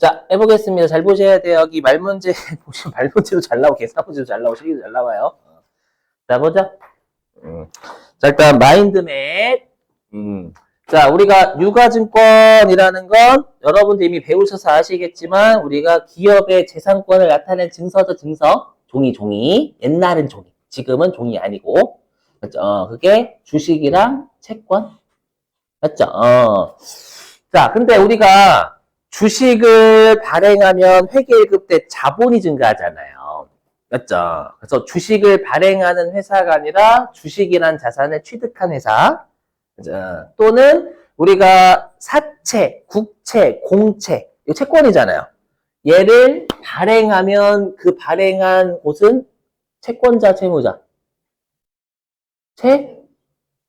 자, 해보겠습니다. 잘 보셔야 돼요. 여기 말문제 보시면 말문제도 잘 나오고 계산문제도 잘 나오고 실기도 잘 나와요. 자, 보자. 자, 일단 마인드맵. 자, 우리가 유가증권이라는 건 여러분들 이미 배우셔서 아시겠지만 우리가 기업의 재산권을 나타낸 증서죠, 증서. 종이. 옛날은 종이. 지금은 종이 아니고. 맞죠? 그게 주식이랑 채권. 맞죠? 자, 근데 우리가 주식을 발행하면 회계일급 때 자본이 증가하잖아요. 맞죠? 그래서 주식을 발행하는 회사가 아니라 주식이란 자산을 취득한 회사. 그죠? 또는 우리가 사채, 국채, 공채, 이거 채권이잖아요. 얘를 발행하면 그 발행한 곳은 채권자, 채무자.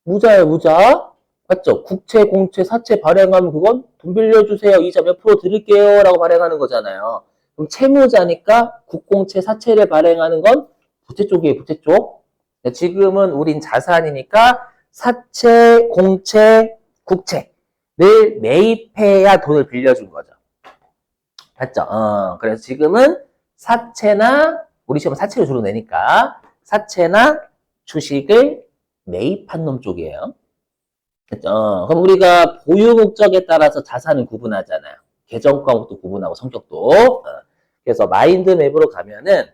무자예요, 무자. 맞죠? 국채, 공채, 사채 발행하면 그건 돈 빌려주세요. 이자 몇 프로 드릴게요. 라고 발행하는 거잖아요. 그럼 채무자니까 국공채, 사채를 발행하는 건 부채 쪽이에요, 부채 쪽. 지금은 우린 자산이니까 사채, 공채, 국채를 매입해야 돈을 빌려준 거죠. 맞죠? 그래서 지금은 사채나, 우리 시험은 사채를 주로 내니까 사채나 주식을 매입한 놈 쪽이에요. 그럼 우리가 보유 목적에 따라서 자산을 구분하잖아요. 계정 과목도 구분하고 성격도. 그래서 마인드맵으로 가면은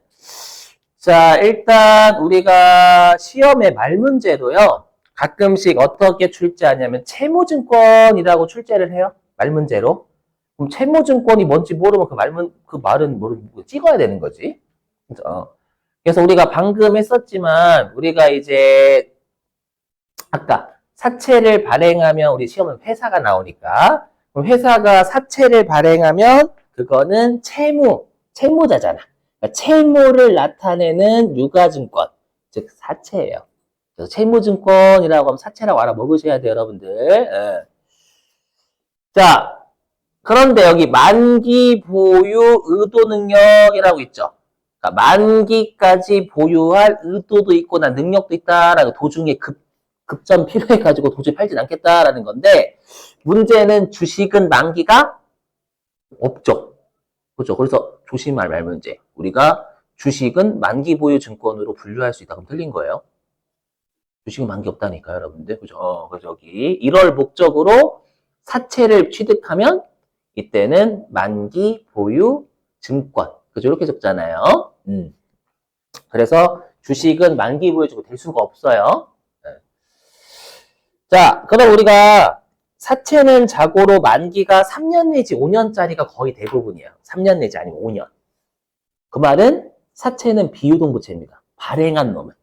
자, 일단 우리가 시험의 말문제로요. 가끔씩 어떻게 출제하냐면 채무증권이라고 출제를 해요. 말문제로. 그럼 채무증권이 뭔지 모르면 그 말은 찍어야 되는 거지. 그래서 우리가 방금 했었지만 우리가 이제 아까 사채를 발행하면 우리 시험은 회사가 나오니까 그럼 회사가 사채를 발행하면 그거는 채무자잖아. 그러니까 채무를 나타내는 유가증권, 즉 사채예요. 그래서 채무증권이라고 하면 사채라고 알아먹으셔야 돼요, 여러분들. 자, 그런데 여기 만기 보유 의도 능력이라고 있죠. 그러니까 만기까지 보유할 의도도 있고 난 능력도 있다라고 도중에 급전 필요해가지고 도저히 팔진 않겠다라는 건데 문제는 주식은 만기가 없죠. 그렇죠. 그래서 조심할 말문제. 우리가 주식은 만기 보유 증권으로 분류할 수 있다. 그럼 틀린 거예요. 주식은 만기 없다니까요, 여러분들. 그죠? 그래서 여기 이럴 목적으로 사채를 취득하면 이때는 만기 보유 증권. 그죠? 이렇게 적잖아요. 그래서 주식은 만기 보유 증권 될 수가 없어요. 자, 그럼 우리가 사채는 자고로 만기가 3년 내지 5년짜리가 거의 대부분이에요. 3년 내지 아니면 5년. 그 말은 사채는 비유동 부채입니다. 발행한 놈은.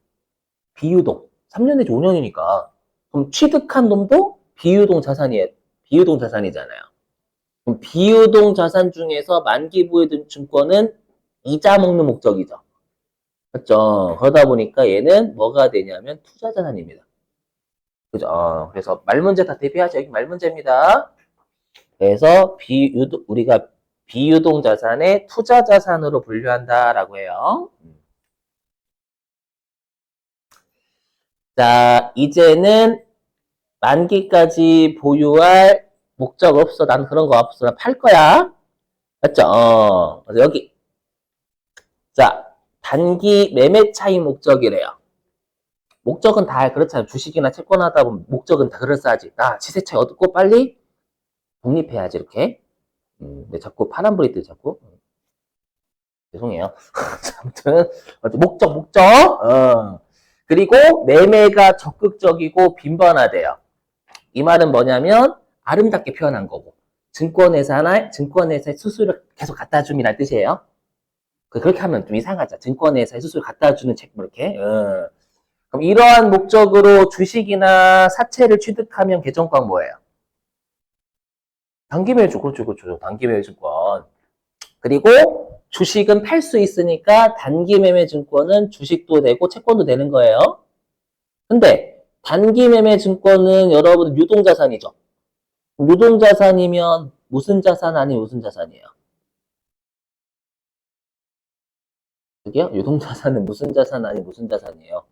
비유동. 3년 내지 5년이니까. 그럼 취득한 놈도 비유동 자산이에요. 비유동 자산이잖아요. 그럼 비유동 자산 중에서 만기 보유 증권은 이자 먹는 목적이죠. 맞죠? 그러다 보니까 얘는 뭐가 되냐면 투자 자산입니다. 그죠? 그래서 말문제 다 대비하죠. 여기 말문제입니다. 그래서 우리가 비유동 자산의 투자 자산으로 분류한다라고 해요. 자, 이제는 만기까지 보유할 목적 없어. 난 그런 거 없어. 난 팔 거야. 맞죠? 그래서 여기. 자, 단기 매매 차익 목적이래요. 목적은 다 그렇잖아요. 주식이나 채권 하다 보면 목적은 다 그럴싸하지. 나 시세 차익 얻고 빨리 독립해야지, 이렇게. 근데 자꾸 파란불이 뜨, 자꾸. 죄송해요. 아무튼, 목적. 그리고 매매가 적극적이고 빈번하대요. 이 말은 뭐냐면, 아름답게 표현한 거고. 증권회사의 수수료를 계속 갖다 줌이란 뜻이에요. 그렇게 하면 좀 이상하죠. 증권회사의 수수료 갖다 주는 책, 뭐 이렇게. 그럼 이러한 목적으로 주식이나 사채를 취득하면 계정권 뭐예요? 단기매매주, 그렇죠. 단기매매증권. 그리고 주식은 팔 수 있으니까 단기매매증권은 주식도 되고 채권도 되는 거예요. 근데 단기매매증권은 여러분 유동자산이죠. 유동자산이면 무슨 자산 아니면 무슨 자산이에요? 그게요? 유동자산은 무슨 자산 아니면 무슨 자산이에요?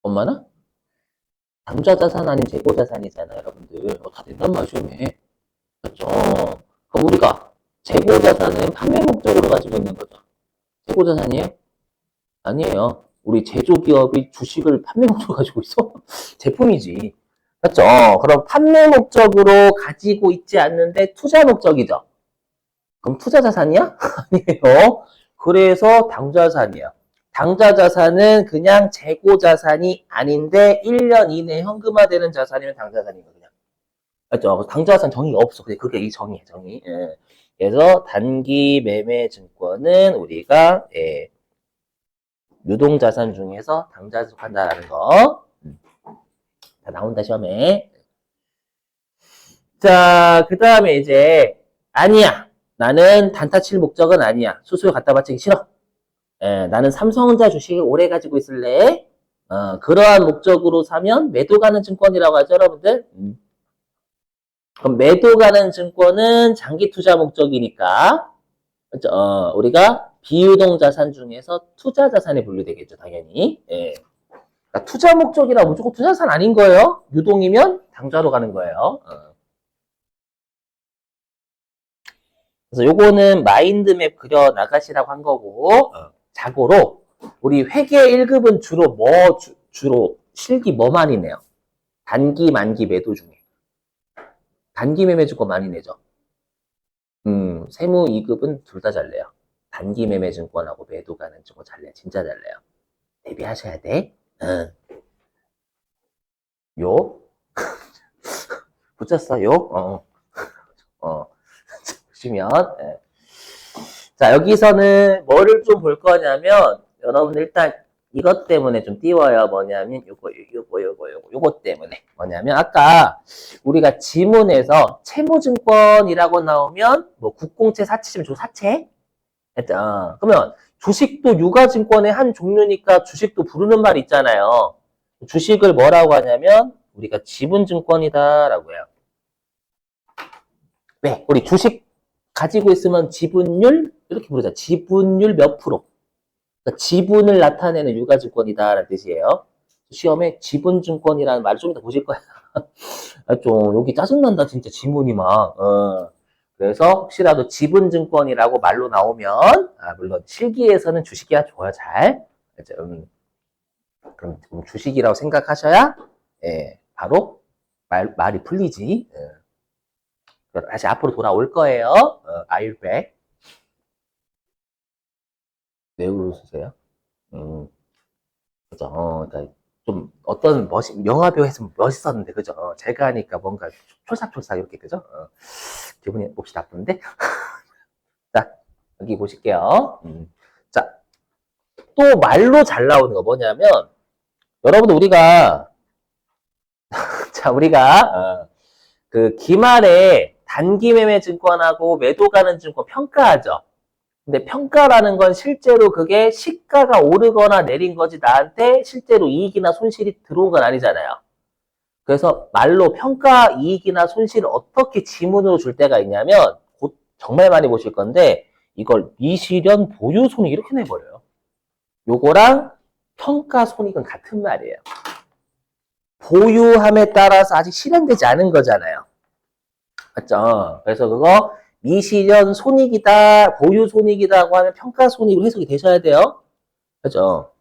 엄마나? 당좌자산 아닌 재고자산이잖아요, 여러분들. 다 된단 말이죠, 시험에. 그렇죠? 우리가 재고자산은 판매 목적으로 가지고 있는 거죠. 재고자산이에요? 아니에요. 우리 제조기업이 주식을 판매 목적으로 가지고 있어? 제품이지. 맞죠? 그럼 판매 목적으로 가지고 있지 않는데 투자 목적이죠. 그럼 투자 자산이야? 아니에요. 그래서 당좌자산이야. 당좌자산은 그냥 재고자산이 아닌데 1년 이내에 현금화되는 자산이면 당좌자산이거든요. 맞죠? 당좌자산 정의가 없어. 그게 이 정의예요, 정의. 예. 그래서 단기 매매 증권은 우리가 유동자산 중에서 당좌에 속한다라는 거. 다 나온다, 시험에. 자, 그 다음에 이제, 아니야. 나는 단타 칠 목적은 아니야. 수수료 갖다 바치기 싫어. 나는 삼성전자 주식을 오래 가지고 있을래. 그러한 목적으로 사면 매도 가는 증권이라고 하죠, 여러분들. 그럼 매도 가는 증권은 장기 투자 목적이니까, 그렇죠? 우리가 비유동 자산 중에서 투자 자산에 분류되겠죠, 당연히. 예. 그러니까 투자 목적이라 무조건 투자 자산 아닌 거예요. 유동이면 당좌로 가는 거예요. 그래서 요거는 마인드맵 그려 나가시라고 한 거고, 자고로 우리 회계 1급은 주로 실기 뭐 많이 내요? 단기, 만기 매도 중에. 단기 매매 증권 많이 내죠. 세무 2급은 둘 다 잘 내요. 단기 매매 증권하고 매도 가는 증권 잘 내요. 진짜 잘 내요. 대비하셔야 돼. 요? 붙였어, 요? 보시면. 예. 자, 여기서는 뭐를 좀 볼 거냐면, 여러분 일단 이것 때문에 좀 띄워요. 뭐냐면, 요거 때문에. 뭐냐면, 아까 우리가 지문에서 채무증권이라고 나오면, 뭐, 국공채, 사채면 조사채? 했죠. 그러면 주식도 유가증권의 한 종류니까 주식도 부르는 말 있잖아요. 주식을 뭐라고 하냐면, 우리가 지분증권이다라고 해요. 왜? 우리 주식 가지고 있으면 지분율? 이렇게 부르자. 지분율 몇 프로? 그러니까 지분을 나타내는 유가증권이다라는 뜻이에요. 시험에 지분증권이라는 말을 좀 이따 보실 거예요. 좀 여기 짜증난다 진짜 지문이 막. 그래서 혹시라도 지분증권이라고 말로 나오면 물론 실기에서는 주식이야 좋아요 잘. 그럼 주식이라고 생각하셔야 바로 말이 풀리지. 다시 앞으로 돌아올 거예요. Are you back? 왜 웃으세요? 그죠. 그러니까 좀 어떤 영화배우 했으면 멋있었는데, 그죠? 제가 하니까 뭔가 촐싹촐싹 이렇게, 그죠? 기분이 몹시 나쁜데? 자, 여기 보실게요. 자, 또 말로 잘 나오는 거 뭐냐면, 여러분들 우리가, 자, 우리가, 그 기말에 단기 매매 증권하고 매도 가는 증권 평가하죠. 근데 평가라는 건 실제로 그게 시가가 오르거나 내린 거지 나한테 실제로 이익이나 손실이 들어온 건 아니잖아요. 그래서 말로 평가 이익이나 손실을 어떻게 지문으로 줄 때가 있냐면 곧 정말 많이 보실 건데 이걸 미실현 보유 손익 이렇게 내버려요. 요거랑 평가 손익은 같은 말이에요. 보유함에 따라서 아직 실현되지 않은 거잖아요. 맞죠? 그래서 그거 미실현 손익이다, 보유 손익이라고 하면 평가 손익으로 해석이 되셔야 돼요. 그죠?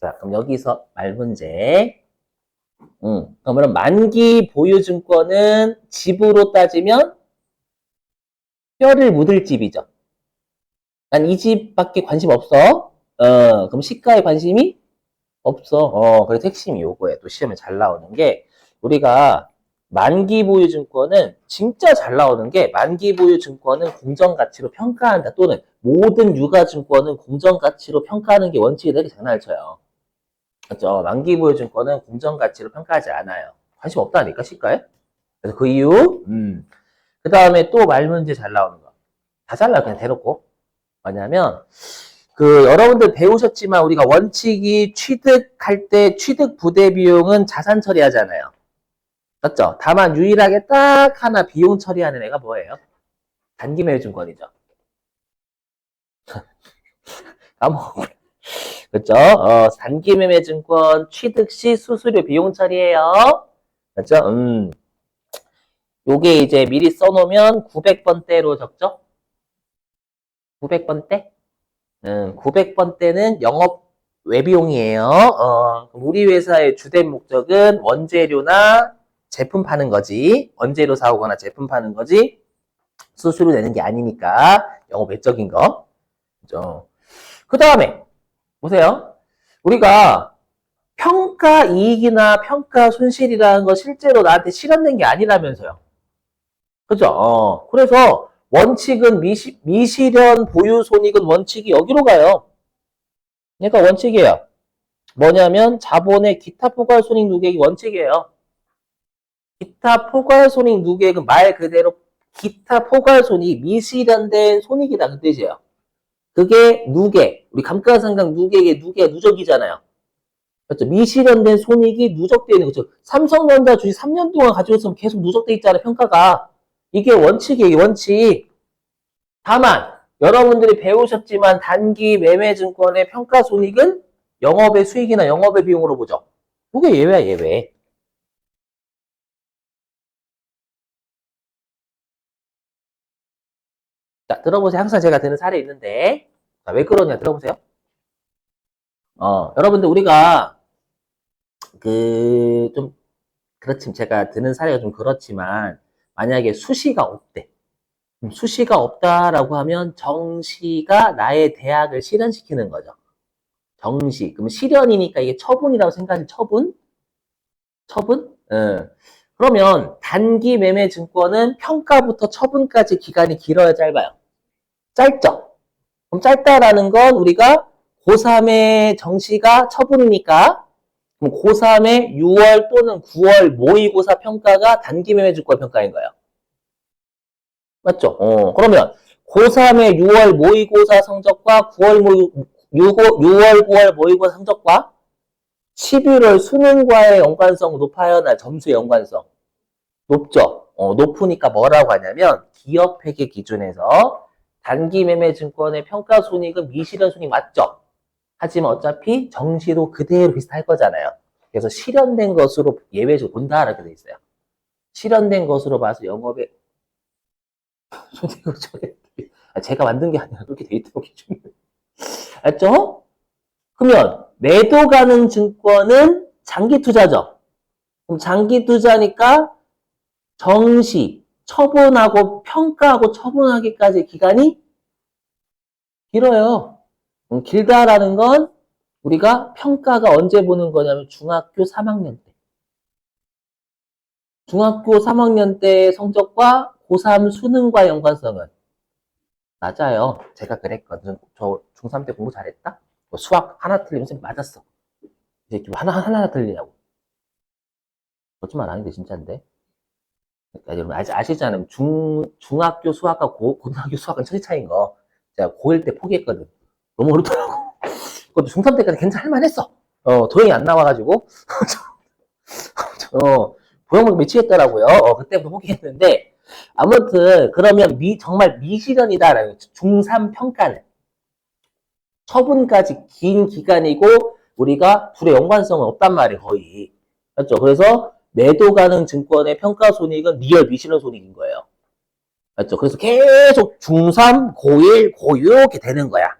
자, 그럼 여기서 말 문제. 그러면 만기 보유 증권은 집으로 따지면 뼈를 묻을 집이죠. 난 이 집밖에 관심 없어. 그럼 시가에 관심이 없어. 그래서 핵심이 요거예요. 또 시험에 잘 나오는 게 우리가 만기 보유 증권은 진짜 잘 나오는 게 만기 보유 증권은 공정 가치로 평가한다 또는 모든 유가 증권은 공정 가치로 평가하는 게 원칙이다 이렇게 장난을 쳐요. 맞죠? 만기 보유 증권은 공정 가치로 평가하지 않아요. 관심 없다니까 시가에. 그래서 그 이유. 그 다음에 또 말 문제 잘 나오는 거. 다 잘라요 그냥 대놓고. 뭐냐면 그 여러분들 배우셨지만 우리가 원칙이 취득할 때 취득 부대 비용은 자산 처리하잖아요. 맞죠? 다만 유일하게 딱 하나 비용 처리하는 애가 뭐예요? 단기 매매 증권이죠. 까먹고. 그렇죠? 단기 매매 증권 취득 시 수수료 비용 처리예요. 맞죠? 요게 이제 미리 써놓으면 900번대로 적죠? 900번대? 900번대는 영업 외비용이에요. 그럼 우리 회사의 주된 목적은 원재료나 제품 파는 거지. 원재료 사오거나 제품 파는 거지. 수수료 내는 게 아니니까 영업 외적인 거. 그죠? 그 다음에 보세요. 우리가 평가 이익이나 평가 손실이라는 거 실제로 나한테 실현된 게 아니라면서요. 그죠? 그래서 원칙은 미실현 보유 손익은 원칙이 여기로 가요. 그러니까 원칙이에요. 뭐냐면 자본의 기타 포괄 손익 누계액이 원칙이에요. 기타 포괄 손익 누계액은 말 그대로 기타 포괄 손익, 미실현된 손익이다 그 뜻이에요. 그게 누계, 우리 감가상각 누계액의 누계 누적이잖아요. 그렇죠? 미실현된 손익이 누적되어 있는 거죠. 삼성전자 주식 3년 동안 가지고 있으면 계속 누적돼 있잖아요, 평가가. 이게 원칙이에요, 원칙. 다만 여러분들이 배우셨지만 단기 매매증권의 평가 손익은 영업의 수익이나 영업의 비용으로 보죠. 그게 예외야, 예외. 자, 들어보세요. 항상 제가 드는 사례 있는데. 자, 왜 그러냐, 들어보세요. 여러분들 우리가 좀 그렇지만 제가 드는 사례가 좀 그렇지만 만약에 수시가 없대. 수시가 없다라고 하면 정시가 나의 대학을 실현시키는 거죠. 정시. 그럼 실현이니까 이게 처분이라고 생각하지, 처분? 처분? 그러면 단기 매매 증권은 평가부터 처분까지 기간이 길어야 짧아요? 짧죠? 그럼 짧다라는 건 우리가 고3의 정시가 처분이니까 그럼 고3의 6월 또는 9월 모의고사 평가가 단기 매매 증권 평가인 거예요. 맞죠? 그러면 고3의 6월 모의고사 성적과 6월, 9월 모의고사 성적과 11월 수능과의 연관성 높아요? 나 점수의 연관성? 높죠? 높으니까 뭐라고 하냐면 기업회계 기준에서 단기 매매 증권의 평가 손익은 미실현 손익 맞죠? 하지만 어차피 정시도 그대로 비슷할 거잖아요. 그래서 실현된 것으로 예외적으로 본다라고 돼 있어요. 실현된 것으로 봐서 영업에 제가 만든 게 아니라 그렇게 돼 있다고 기준이. 알죠? 그러면 매도 가능 증권은 장기 투자죠. 그럼 장기 투자니까 정시, 처분하고 평가하고 처분하기까지 기간이 길어요. 길다라는 건 우리가 평가가 언제 보는 거냐면 중학교 3학년 때. 중학교 3학년 때의 성적과 고3 수능과 연관성은 낮아요. 제가 그랬거든. 저 중3 때 공부 잘했다? 수학 하나 틀리면 선생님 맞았어. 이제 하나 틀리냐고. 거짓말 아닌데 진짜인데. 그러니까 여러분 아시잖아요. 중학교 수학과 고등학교 수학은 천지 차이인 거. 제가 고1 때 포기했거든. 너무 어렵더라고. 그것도 중3 때까지 괜찮을 만했어. 도형이 안 나와가지고. 보형물 미치겠더라고요. 그때부터 포기했는데. 아무튼, 그러면 정말 미실현이다라는 중3 평가는 처분까지 긴 기간이고, 우리가 둘의 연관성은 없단 말이에요, 거의. 맞죠? 그래서 매도 가능 증권의 평가 손익은 리얼 미실현 손익인 거예요. 맞죠? 그래서 계속 중3, 고1, 고6 이렇게 되는 거야.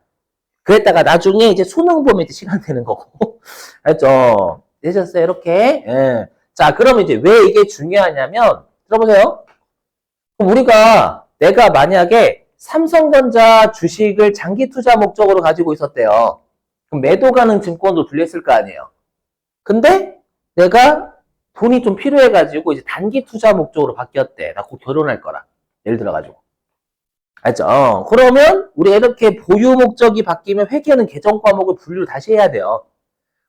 그랬다가 나중에 이제 수능 보면 이제 실현되는 거고. 알죠? 되셨어요? 이렇게. 예. 자, 그럼 이제 왜 이게 중요하냐면, 들어보세요. 그럼 내가 만약에 삼성전자 주식을 장기 투자 목적으로 가지고 있었대요. 그럼 매도 가능 증권으로 불렸을 거 아니에요. 근데 내가 돈이 좀 필요해가지고 이제 단기 투자 목적으로 바뀌었대. 나 곧 결혼할 거라. 예를 들어가지고. 알죠? 그러면 우리 이렇게 보유 목적이 바뀌면 회계는 계정 과목을 분류를 다시 해야 돼요.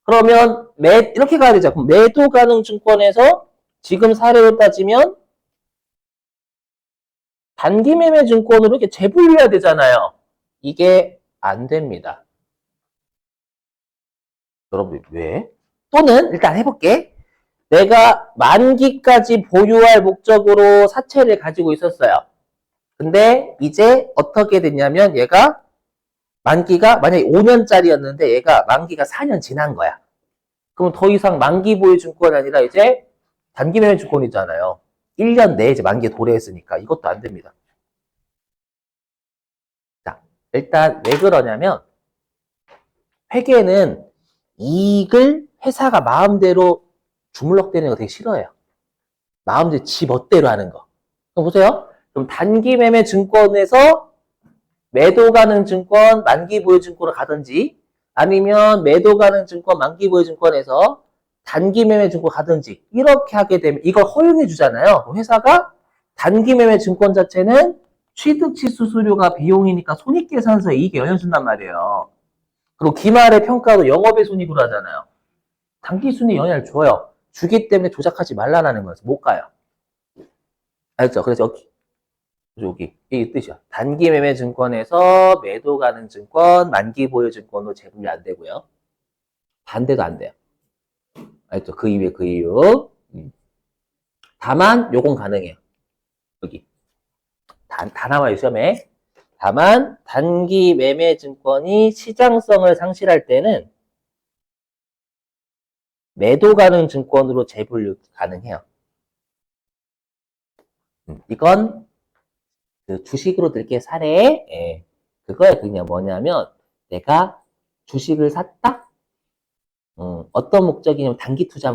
그러면 이렇게 가야 되죠. 그럼 매도 가능 증권에서 지금 사례로 따지면 단기 매매 증권으로 이렇게 재분류해야 되잖아요. 이게 안 됩니다. 여러분 왜? 또는 일단 해볼게. 내가 만기까지 보유할 목적으로 사채를 가지고 있었어요. 근데 이제 어떻게 됐냐면 얘가 만기가 만약에 5년짜리였는데 얘가 만기가 4년 지난 거야. 그럼 더 이상 만기 보유 증권이 아니라 이제 단기 매매 증권이잖아요. 그럼 이제 어떻게 되냐면 얘가 만기가 5년짜리였는데 얘가 만기가 4년 지난 거야. 그럼 더 이상 만기 보유 증권이 아니라 이제 단기 매매 증권이잖아요. 그럼 더 이상 만기 보유 증권이 아니라 이제 단기 매매 증권이잖아요. 1년 내에 이제 만기에 도래했으니까 이것도 안 됩니다. 자, 일단 왜 그러냐면 회계는 이익을 회사가 마음대로 주물럭대는 거 되게 싫어해요. 마음대로 지 멋대로 하는 거. 그럼 보세요. 그럼 단기 매매 증권에서 매도 가능 증권, 만기 보유 증권을 가든지 아니면 매도 가능 증권, 만기 보유 증권에서 단기 매매 증권 가든지 이렇게 하게 되면 이걸 허용해 주잖아요. 회사가 단기 매매 증권 자체는 취득치 수수료가 비용이니까 손익계산서에 이익에 영향준단 말이에요. 그리고 기말의 평가도 영업의 손익으로 하잖아요. 단기 순위 영향을 줘요. 주기 때문에 조작하지 말라는 거예요. 못 가요. 알죠? 그래서 여기 이 뜻이야. 단기 매매 증권에서 매도 가능 증권, 만기 보유 증권도 제분이 안 되고요. 반대도 안 돼요. 알죠? 그 이유에 그 이유. 다만 요건 가능해요. 여기 다 나와요 시험에. 다만 단기 매매 증권이 시장성을 상실할 때는 매도 가능 증권으로 재분류 가능해요. 이건 그 주식으로 들게 사례. 예. 그거에 그냥 뭐냐면 내가 주식을 샀다. 어떤 목적이냐면 단기 투자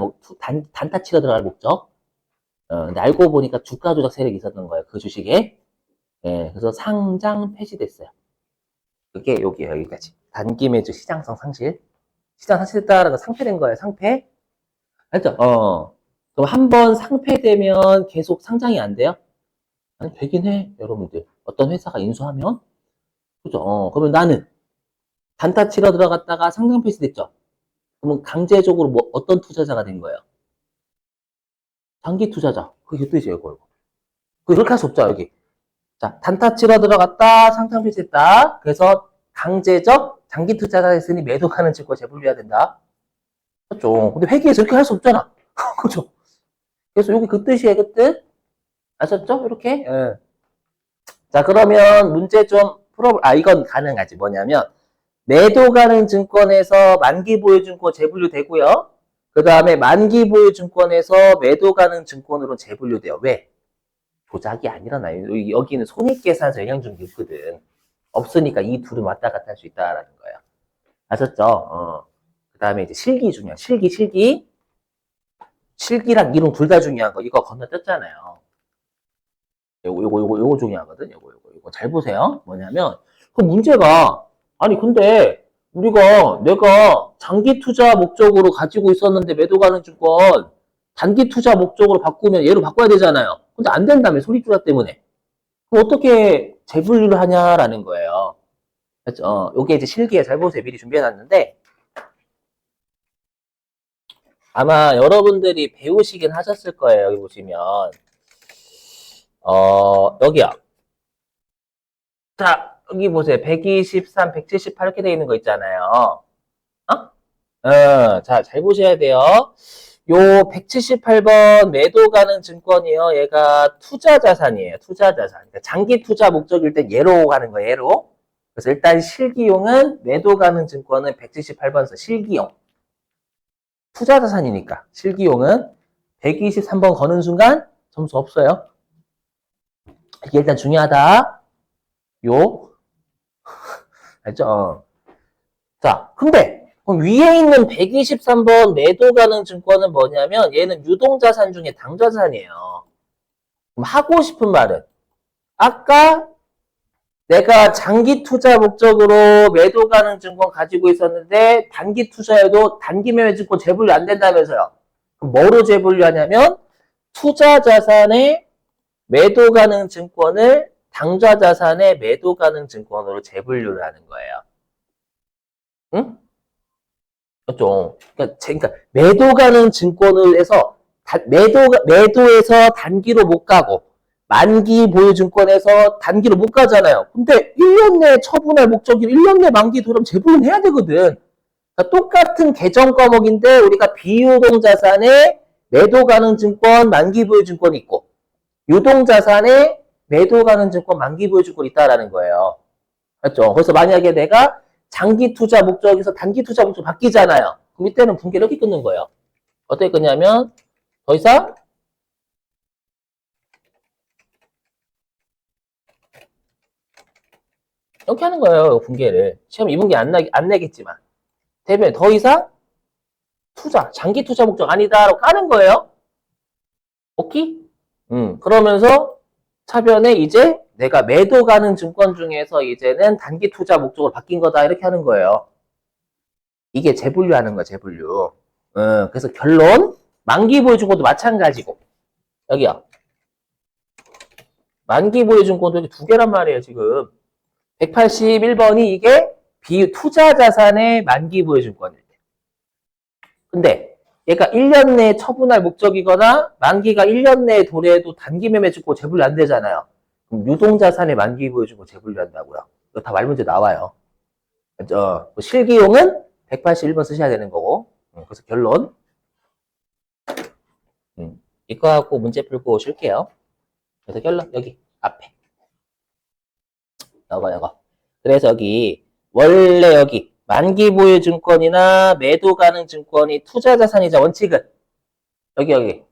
단타 치러 들어갈 목적. 근데 알고 보니까 주가 조작 세력이 있었던 거예요. 그 주식에. 예. 그래서 상장 폐지됐어요. 그게 여기까지. 단기 매주 시장성 상실. 시장 상실했다라는 상폐된 거예요. 상폐. 알죠? 그럼 한번 상폐되면 계속 상장이 안 돼요? 아니, 되긴 해, 여러분들. 어떤 회사가 인수하면. 그죠? 그러면 나는 단타 치러 들어갔다가 상장 폐지됐죠? 그러면 강제적으로 뭐 어떤 투자자가 된 거예요? 단기 투자자. 그게 뜻이에요, 그거. 그렇게 할 수 없죠, 여기. 자, 단타 치러 들어갔다, 상장 폐지됐다. 그래서 강제적 장기 투자가 됐으니 매도가는 증권 재분류해야 된다. 그렇죠. 근데 회계에서 이렇게 할 수 없잖아. 그죠? 그래서 여기 그 뜻이에요, 그 뜻. 아셨죠? 이렇게. 예. 자, 그러면 문제 좀 이건 가능하지. 뭐냐면, 매도 가능 증권에서 만기 보유 증권 재분류 되고요. 그 다음에 만기 보유 증권에서 매도 가능 증권으로 재분류 돼요. 왜? 조작이 안 일어나요. 여기는 손익계산서 영향 준 게 있거든. 없으니까 이 둘은 왔다 갔다 할 수 있다라는 거예요. 아셨죠? 그 다음에 이제 실기 중요한, 실기. 실기랑 이론 둘 다 중요한 거, 이거 건너뛰었잖아요. 요거 중요하거든. 요거 잘 보세요. 뭐냐면, 그 문제가, 아니, 근데, 내가 장기 투자 목적으로 가지고 있었는데 매도 가능 증권, 단기 투자 목적으로 바꾸면 얘로 바꿔야 되잖아요. 근데 안 된다며, 손익조작 때문에. 그럼 어떻게 재분류를 하냐라는 거예요. 그렇죠? 요게 이제 실기에 잘 보세요. 미리 준비해놨는데, 아마 여러분들이 배우시긴 하셨을 거예요. 여기 보시면. 여기요. 자, 여기 보세요. 123, 178 이렇게 되어 있는 거 있잖아요. 자, 잘 보셔야 돼요. 요 178번 매도 가능 증권이요. 얘가 투자 자산이에요. 투자 자산. 그러니까 장기 투자 목적일 땐 얘로 가는 거예요. 얘로. 그래서 일단 실기용은 매도 가능 증권은 178번서 실기용. 투자 자산이니까. 실기용은 123번 거는 순간 점수 없어요. 이게 일단 중요하다. 알죠? 자, 근데 위에 있는 123번 매도 가능 증권은 뭐냐면 얘는 유동자산 중에 당좌자산이에요. 그럼 하고 싶은 말은 아까 내가 장기 투자 목적으로 매도 가능 증권 가지고 있었는데 단기 투자에도 단기 매매 증권 재분류 안 된다면서요. 그럼 뭐로 재분류하냐면 투자 자산의 매도 가능 증권을 당좌 자산의 매도 가능 증권으로 재분류를 하는 거예요. 응? 그렇죠. 그러니까 매도 가능 증권을 해서 매도에서 단기로 못 가고 만기 보유 증권에서 단기로 못 가잖아요. 근데 1년 내에 처분할 목적이 1년 내 만기 돌아오면 재분류는 해야 되거든. 그러니까 똑같은 계정 과목인데 우리가 비유동 자산에 매도 가능 증권, 만기 보유 증권이 있고 유동 자산에 매도 가능 증권, 만기 보유 증권이 있다라는 거예요. 맞죠? 그래서 만약에 내가 장기 투자 목적에서 단기 투자 목적 바뀌잖아요. 그럼 이때는 분기를 이렇게 끊는 거예요. 어떻게 끊냐면 더 이상 이렇게 하는 거예요, 분계를. 시험 2분기 안 내겠지만. 대변 더 이상 투자, 장기 투자 목적 아니다라고 까는 거예요. 오케이? 그러면서 차변에 이제 내가 매도 가는 증권 중에서 이제는 단기 투자 목적으로 바뀐 거다 이렇게 하는 거예요. 이게 재분류하는 거야, 재분류. 그래서 결론 만기 보여준것도 마찬가지고 여기요. 만기 보여준것도 이렇게 두 개란 말이에요, 지금. 181번이 이게 투자 자산의 만기 보여준권일 때. 근데 얘가 1년 내에 처분할 목적이거나 만기가 1년 내에 도래해도 단기 매매 주고 재분류 안 되잖아요. 그럼 유동자산의 만기 보여주고 재분류 한다고요. 이거 다 말문제 나와요. 실기용은 181번 쓰셔야 되는 거고. 그래서 결론. 이거 하고 문제 풀고 오실게요. 그래서 결론 여기 앞에. 이거. 그래서 여기 원래 여기 만기 보유 증권이나 매도 가능 증권이 투자 자산이자 원칙은 여기.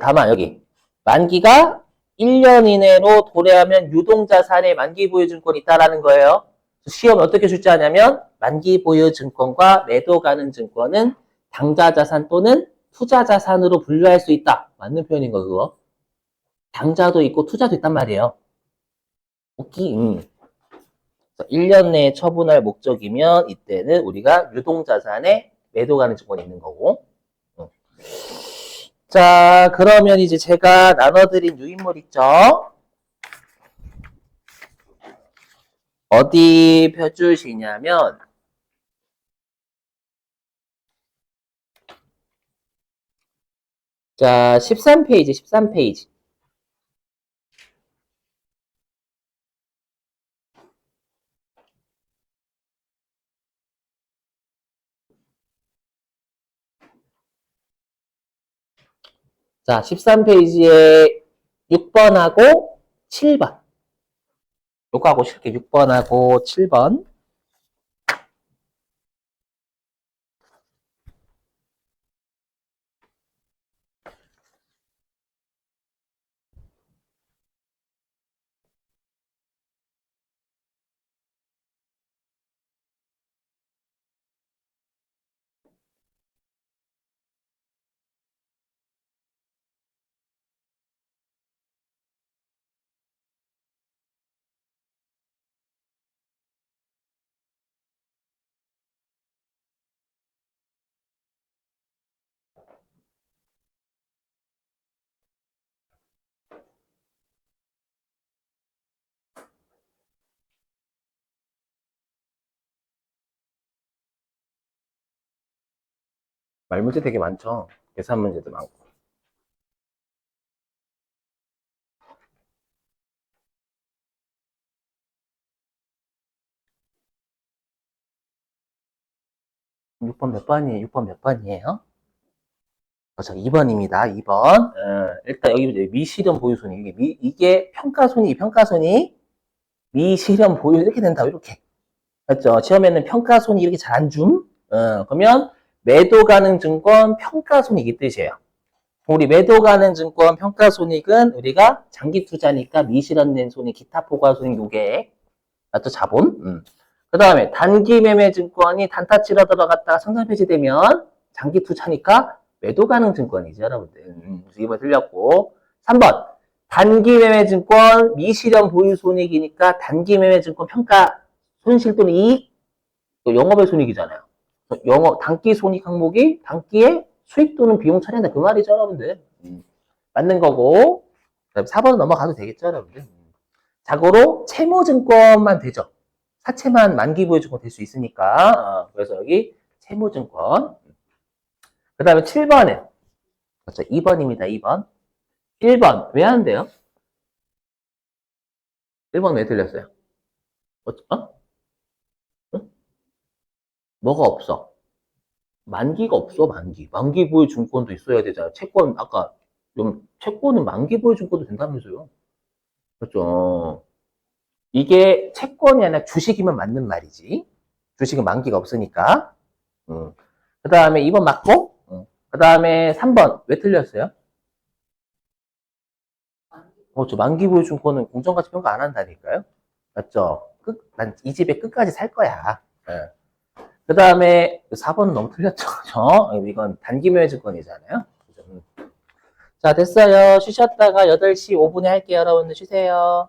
다만 여기 만기가 1년 이내로 도래하면 유동자산의 만기 보유 증권이 있다라는 거예요. 시험을 어떻게 출제하냐면 만기 보유 증권과 매도 가능 증권은 당좌 자산 또는 투자 자산으로 분류할 수 있다. 맞는 표현인 거 그거. 당좌도 있고 투자도 있단 말이에요. 오케이. 1년 내에 처분할 목적이면 이때는 우리가 유동자산에 매도 가능 증권이 있는 거고. 자, 그러면 이제 제가 나눠드린 유인물 있죠? 어디 펴주시냐면 자, 13페이지. 자, 13페이지에 6번하고 7번. 요거하고 쉽게 6번하고 7번. 말문제 되게 많죠. 계산 문제도 많고. 육 번 몇 번이에요? 6번 몇 번이에요? 그렇죠. 2번입니다. 2번. 일단 여기 미실현 보유손이 이게 평가손이 미실현 보유 이렇게 된다고 이렇게. 맞죠? 시험에는 평가손이 이렇게 잘 안 줌. 그러면 매도 가능 증권 평가손익이 뜻이에요. 우리 매도 가능 증권 평가손익은 우리가 장기 투자니까 미실현된 손익, 기타 포괄손익 요게 맞죠? 자본. 그 다음에 단기 매매 증권이 단타 치러 들어갔다가 상장 폐지되면 장기 투자니까 매도 가능 증권이죠, 여러분들. 그래서 2번 틀렸고. 3번. 단기 매매 증권 미실현 보유 손익이니까 단기 매매 증권 평가 손실 또는 이익, 또 영업의 손익이잖아요. 단기 손익 항목이 단기에 수익 또는 비용 처리한다. 그 말이죠, 여러분들. 맞는 거고. 그다음에 4번 넘어가도 되겠죠, 여러분들. 자고로 채무증권만 되죠. 사채만 만기 보여주고 될 수 있으니까. 그래서 여기 채무증권. 그 다음에 7번은 그렇죠. 2번입니다. 2번. 1번 왜 안 돼요? 1번 왜 틀렸어요? 응? 뭐가 없어? 만기가 없어, 만기. 만기 보유 증권도 있어야 되잖아요. 채권은 만기 보유 증권도 된다면서요. 그렇죠. 이게 채권이 아니라 주식이면 맞는 말이지. 주식은 만기가 없으니까. 그 다음에 2번 맞고, 그 다음에 3번 왜 틀렸어요? 저 만기 보유 증권은 공정가치 평가 안 한다니까요. 맞죠? 난 이 집에 끝까지 살 거야. 예. 그 다음에 4번은 너무 틀렸죠. 그죠? 이건 단기묘의조건이잖아요. 자, 됐어요. 쉬셨다가 8시 5분에 할게요. 여러분들 쉬세요.